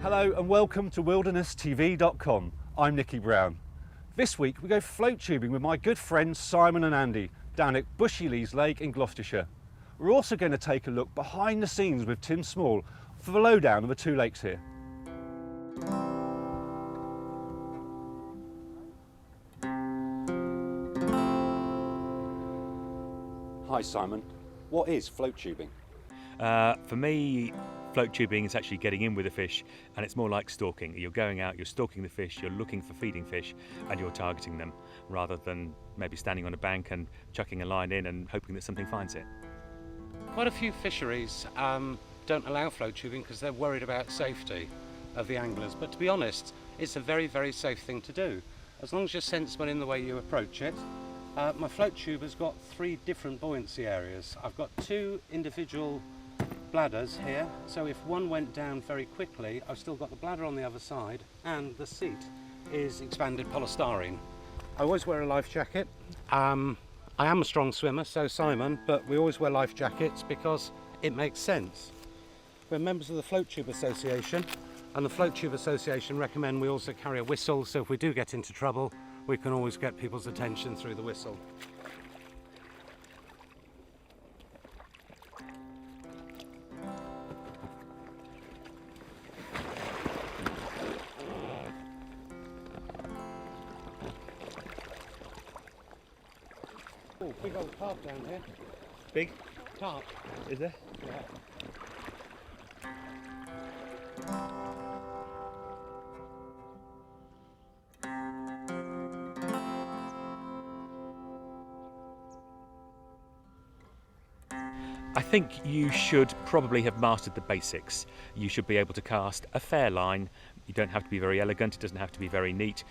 Hello and welcome to wilderness.tv.com. I'm Nicky Brown. This week we go float tubing with my good friends Simon and Andy down at Bushy Lees Lake in Gloucestershire. We're also going to take a look behind the scenes with Tim Small for the lowdown of the two lakes here. Hi Simon, what is float tubing? For me, float tubing is actually getting in with the fish, and it's more like stalking. You're going out, you're stalking the fish, you're looking for feeding fish, and you're targeting them, rather than maybe standing on a bank and chucking a line in and hoping that something finds it. Quite a few fisheries don't allow float tubing because they're worried about safety of the anglers, but to be honest, it's a very, very safe thing to do, as long as you're sensible in the way you approach it. My float tube has got 3 different buoyancy areas. I've got 2 individual bladders here, so if one went down very quickly, I've still got the bladder on the other side, and the seat is expanded polystyrene. I always wear a life jacket. I am a strong swimmer, so Simon, but we always wear life jackets because it makes sense. We're members of the Float Tube Association, and the Float Tube Association recommend we also carry a whistle, so if we do get into trouble, we can always get people's attention through the whistle. Oh, big old carp down here. Big? Carp. Is there? Yeah. I think you should probably have mastered the basics. You should be able to cast a fair line. You don't have to be very elegant, it doesn't have to be very neat,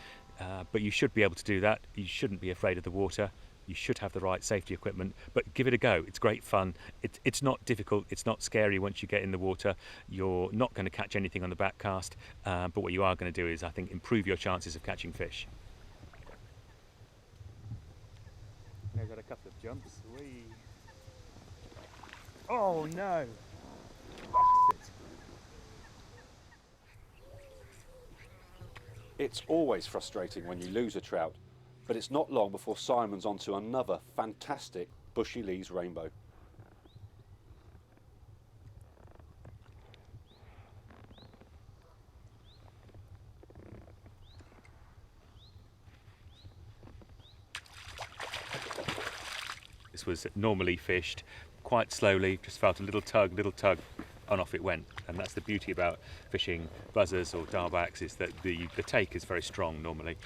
but you should be able to do that. You shouldn't be afraid of the water. You should have the right safety equipment, but give it a go. It's great fun. It's not difficult, it's not scary once you get in the water. You're not going to catch anything on the back cast, but what you are going to do is, I think, improve your chances of catching fish. I've got a couple of jumps. Whee. Oh no! It's always frustrating when you lose a trout, but it's not long before Simon's onto another fantastic Bushy Lees rainbow. This was normally fished quite slowly, just felt a little tug, and off it went. And that's the beauty about fishing buzzers or darbacks, is that the take is very strong normally.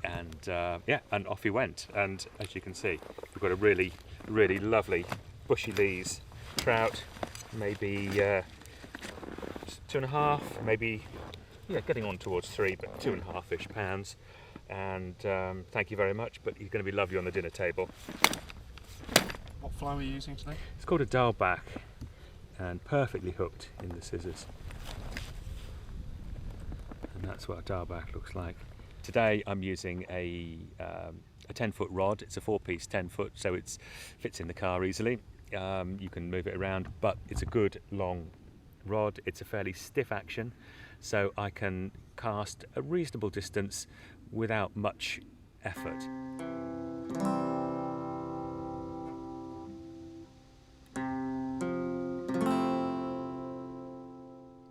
And off he went. And as you can see, we've got a really, really lovely Bushy Lees trout, maybe 2.5, maybe, getting on towards 3, but 2.5-ish pounds. And thank you very much, but he's going to be lovely on the dinner table. What fly were you using today? It's called a darbak, and perfectly hooked in the scissors. And that's what a darbak looks like. Today I'm using a 10-foot rod. It's a 4-piece 10-foot, so it fits in the car easily. You can move it around, but it's a good long rod. It's a fairly stiff action, so I can cast a reasonable distance without much effort.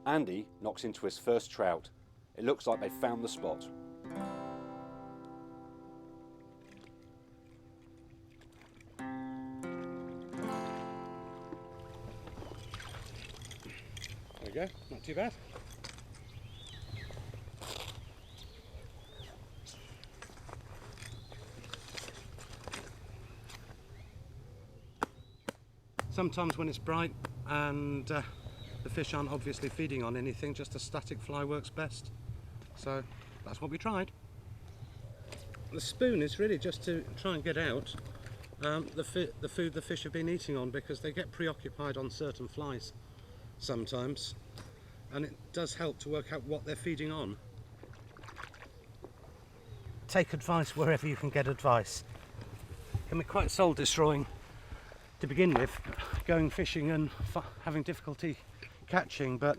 Andy knocks into his first trout. It looks like they found the spot. There we go, not too bad. Sometimes when it's bright and the fish aren't obviously feeding on anything, just a static fly works best. So that's what we tried. The spoon is really just to try and get out the food the fish have been eating on, because they get preoccupied on certain flies sometimes, and it does help to work out what they're feeding on. Take advice wherever you can get advice. It can be quite soul destroying to begin with, going fishing and having difficulty catching, but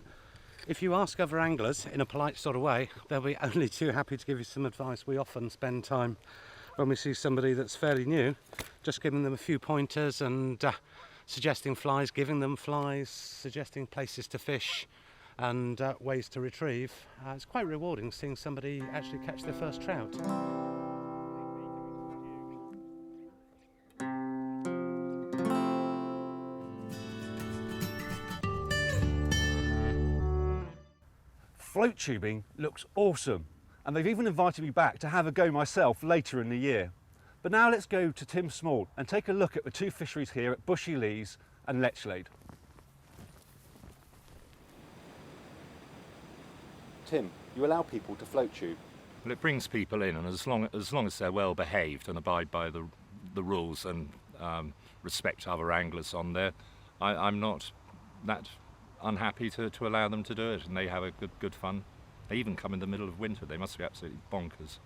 If you ask other anglers in a polite sort of way, they'll be only too happy to give you some advice. We often spend time when we see somebody that's fairly new, just giving them a few pointers and suggesting flies, giving them flies, suggesting places to fish and ways to retrieve. It's quite rewarding seeing somebody actually catch their first trout. Float tubing looks awesome, and they've even invited me back to have a go myself later in the year. But now let's go to Tim Small and take a look at the two fisheries here at Bushy Lees and Lechlade. Tim, you allow people to float tube? Well, it brings people in, and as long as they're well behaved and abide by the rules and respect other anglers on there, I'm not that unhappy to allow them to do it, and they have a good fun. They even come in the middle of winter. They must be absolutely bonkers.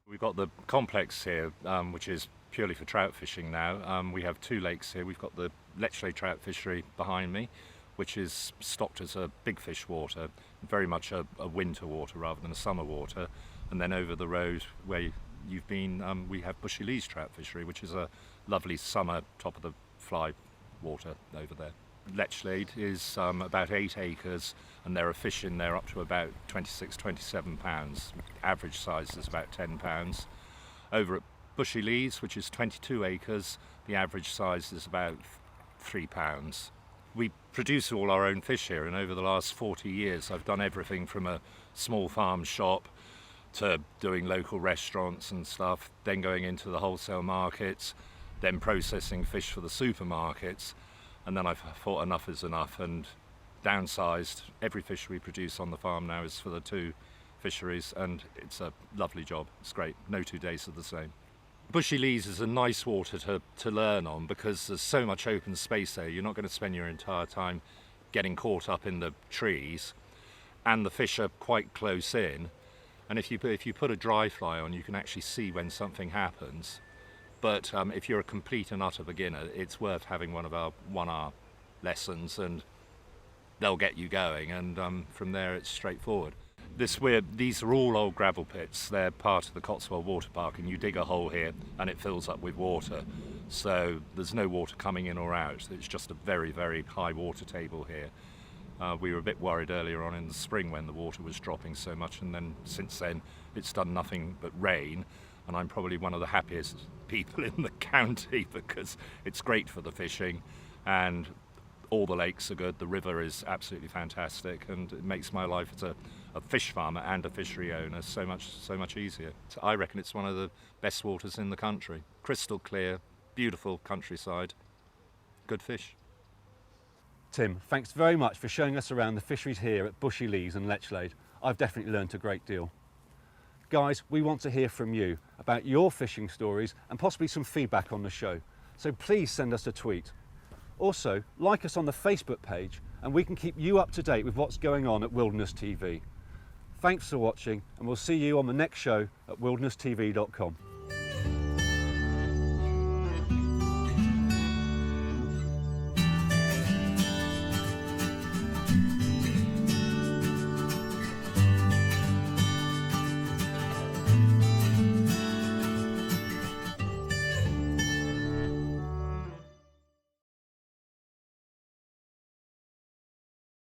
We've got the complex here, which is purely for trout fishing now. We have two lakes here. We've got the Lechlade trout fishery behind me, which is stocked as a big fish water, very much a winter water rather than a summer water. And then over the road where you've been, we have Bushy Lees trout fishery, which is a lovely summer top of the fly water over there. Lechlade is about 8 acres, and there are fish in there up to about 26-27 pounds. Average size is about 10 pounds. Over at Bushy Lees, which is 22 acres, the average size is about 3 pounds. We produce all our own fish here, and over the last 40 years I've done everything from a small farm shop to doing local restaurants and stuff, then going into the wholesale markets, then processing fish for the supermarkets. And then I've thought enough is enough and downsized. Every fish we produce on the farm now is for the two fisheries, and it's a lovely job. It's great. No 2 days are the same. Bushy Lees is a nice water to learn on because there's so much open space there. You're not going to spend your entire time getting caught up in the trees, and the fish are quite close in. And if you put a dry fly on, you can actually see when something happens. But if you're a complete and utter beginner, it's worth having one of our 1 hour lessons, and they'll get you going, and from there it's straightforward. These are all old gravel pits. They're part of the Cotswold Water Park, and you dig a hole here and it fills up with water. So there's no water coming in or out. It's just a very, very high water table here. We were a bit worried earlier on in the spring when the water was dropping so much, and then since then it's done nothing but rain. And I'm probably one of the happiest people in the county because it's great for the fishing, and all the lakes are good. The river is absolutely fantastic, and it makes my life as a fish farmer and a fishery owner so much easier. So I reckon it's one of the best waters in the country. Crystal clear, beautiful countryside, good fish. Tim, thanks very much for showing us around the fisheries here at Bushy Lees and Lechlade. I've definitely learnt a great deal. Guys, we want to hear from you about your fishing stories and possibly some feedback on the show. So please send us a tweet. Also, like us on the Facebook page, and we can keep you up to date with what's going on at Wilderness TV. Thanks for watching, and we'll see you on the next show at wilderness tv.com.